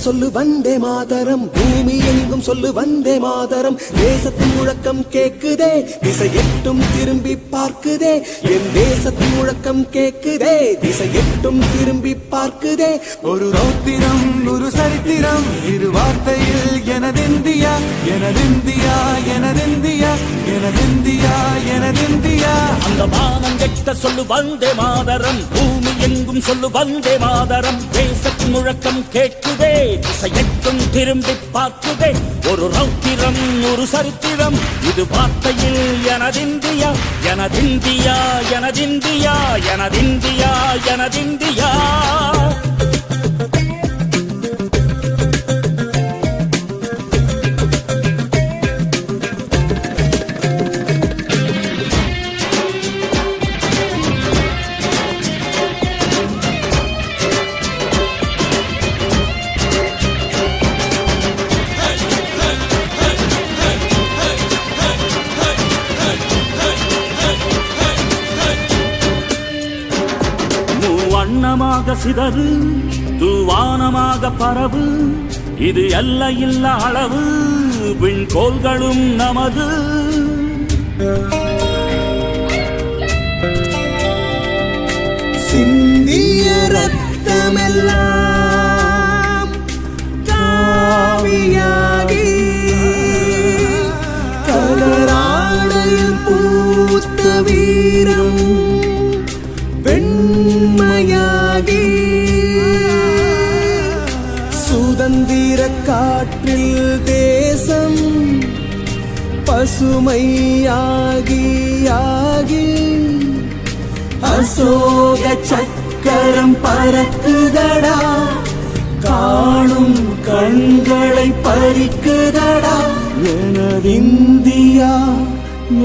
சொல்லு வந்தே மாதரம், பூமி எங்கும் சொல்லு வந்தே மாதரம். தேசத்தின் முழக்கம் கேக்குதே, திசை எட்டும் திரும்பி பார்க்குதே. என் தேசத்தின் முழக்கம் கேக்குதே, திசை எட்டும் திரும்பி பார்க்குதே. ஒரு ரௌத்திரம் ஒரு சரித்திரம், இரு வார்த்தையில் எனதிந்தியா எனதிந்தியா எனதிந்தியா எனதிந்தியா எனதிந்தியா. அந்த வானம் கெட்ட சொல்லு வந்தே மாதரம், பூமி எங்கும் சொல்லு வந்தே மாதரம். தேசத்தின் முழக்கம் கேட்குதே, திசையெட்டும் திரும்பி பார்க்குதே. ஒரு ரௌத்திரம் ஒரு சரித்திரம், இது வார்த்தையில் எனதிந்தியா எனதிந்தியா எனதிந்தியா எனதிந்தியா எனதிந்தியா. வண்ணமாக சிதறு தூவானமாக பரவு, இது எல்லையில்ல அளவு, விண்கோள்களும் நமது. சிந்திய ரத்தமெல்லாம் காவியாகி, கதராடையில் பூத்த வீரம் வெண்மையாகி, சுதந்திர காற்றில் தேசம் பசுமையாகி ஆகி, அசோக சக்கரம் பறக்குதடா, காணும் கண்களை பறிக்குதடா. எனதிந்தியா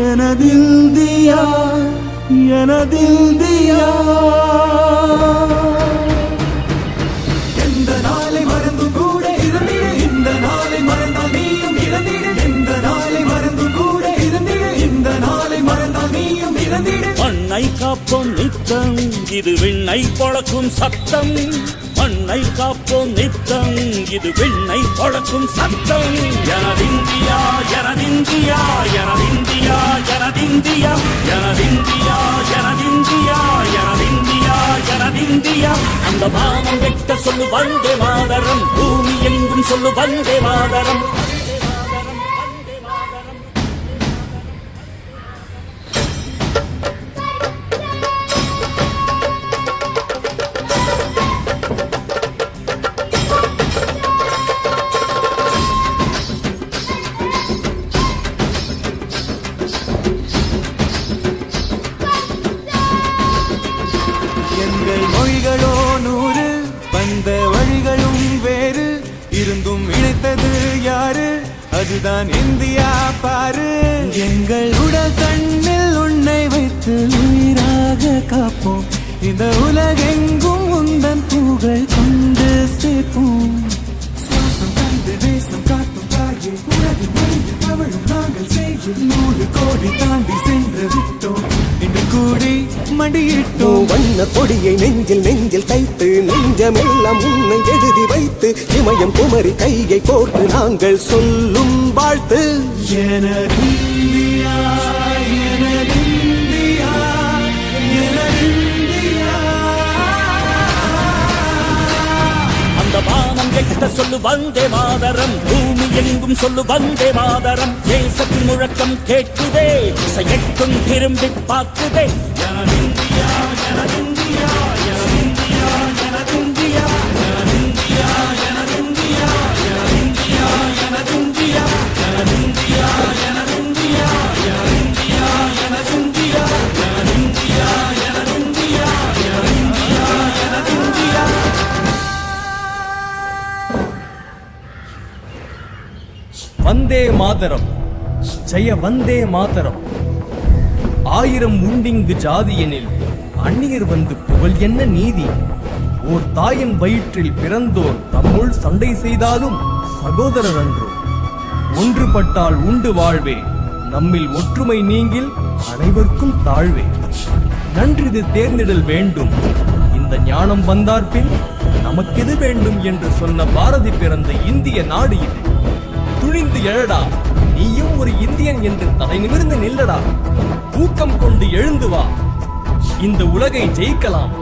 எனதிந்தியா எனதிந்தியா. எந்த நாளை மறந்தும் கூட இருந்திடு, இந்த நாளை மறந்தால் நீயும் இறந்திடு. எந்த நாளை மறந்தும் கூட இருந்திடு, இந்த நாளை மறந்தால் நீயும் இறந்திடு. மண்ணை காப்போம் நித்தம், இது விண்ணை பொழக்கும் சத்தம். மண்ணை காப்போம் நித்தம், இது விண்ணை பொழக்கும் சத்தம். எனதிந்தியா எனதிந்தியா எனதிந்தியா எனதிந்தியா எனதிந்தியா எனதிந்தியா எனதிந்தியா எனதிந்தியா. அந்த வானம் கெட்ட சொல்லு வந்தே மாதரம், பூமி எங்கும் சொல்லு வந்தே மாதரம். எங்கள் மொழிகளோ 100, வந்த வழிகளும் வேறு, இருந்தும் இணைத்தது யாரு? அதுதான் இந்தியா பாரு. எங்கள் உடல் கண்ணில் உன்னை வைத்து உயிராக காப்போம், இந்த உலகெங்கும் உந்தன் புகழ் கொண்டு சேர்ப்போம். சுவாசம் தந்து தேசம் காட்டும் தாயே, உலகின் மொழியில் தமிழும் நாங்கள் செய்யும் 100 கோடி தாண்டி சென்று விட்டோம், இன்று கூடி மடியிட்டோம். வண்ண கொடியை நெஞ்சில் நெஞ்சில் தைத்து, நெஞ்சமெல்லாம் உன்னை எழுதி வைத்து, இமயம் குமரி கையை கோர்த்து நாங்கள் சொல்லும் வாழ்த்து. எனதிந்தியா எனதிந்தியா எனதிந்தியா. அந்த வானம் கெட்ட சொல்லு வந்தே மாதரம், பூமி எங்கும் சொல்லு வந்தே மாதரம். தேசத்தின் முழக்கம் கேட்குதே, திசையெட்டும் திரும்பி பார்க்குதே. எனதிந்தியா எனதிந்தியா எனதிந்தியா எனதிந்தியா எனதிந்தியா எனதிந்தியா எனதிந்தியா எனதிந்தியா எனதிந்தியா எனதிந்தியா எனதிந்தியா எனதிந்தியா எனதிந்தியா எனதிந்தியா எனதிந்தியா எனதிந்தியா. வந்தே மாதரம், ஜெய வந்தே மாதரம். 1000 உண்டிங்கு ஜாதியெனில் அந்நியர் வந்து புகழ் என்ன நீதி? ஓர் தாயின் வயிற்றில் பிறந்தோர் தம்முள் சண்டை செய்தாலும் சகோதரர் அன்றோ. ஒன்றுபட்டால் உண்டு வாழ்வே, நம்மில் ஒற்றுமை நீங்கில் அனைவருக்கும் தாழ்வே. நன்றிது தேர்ந்திடல் வேண்டும், இந்த ஞானம் வந்தார்பின் நமக்கெது வேண்டும் என்று சொன்ன பாரதி பிறந்த இந்திய நாடு இது. துணிந்து எழடா, நீயும் ஒரு இந்தியன் என்று தலை நிமிர்ந்து நில்லடா. ஊக்கம் கொண்டு எழுந்து வா, இந்த உலகை ஜெயிக்கலாம்.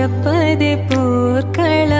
பிறப்பது போர்க்களம்.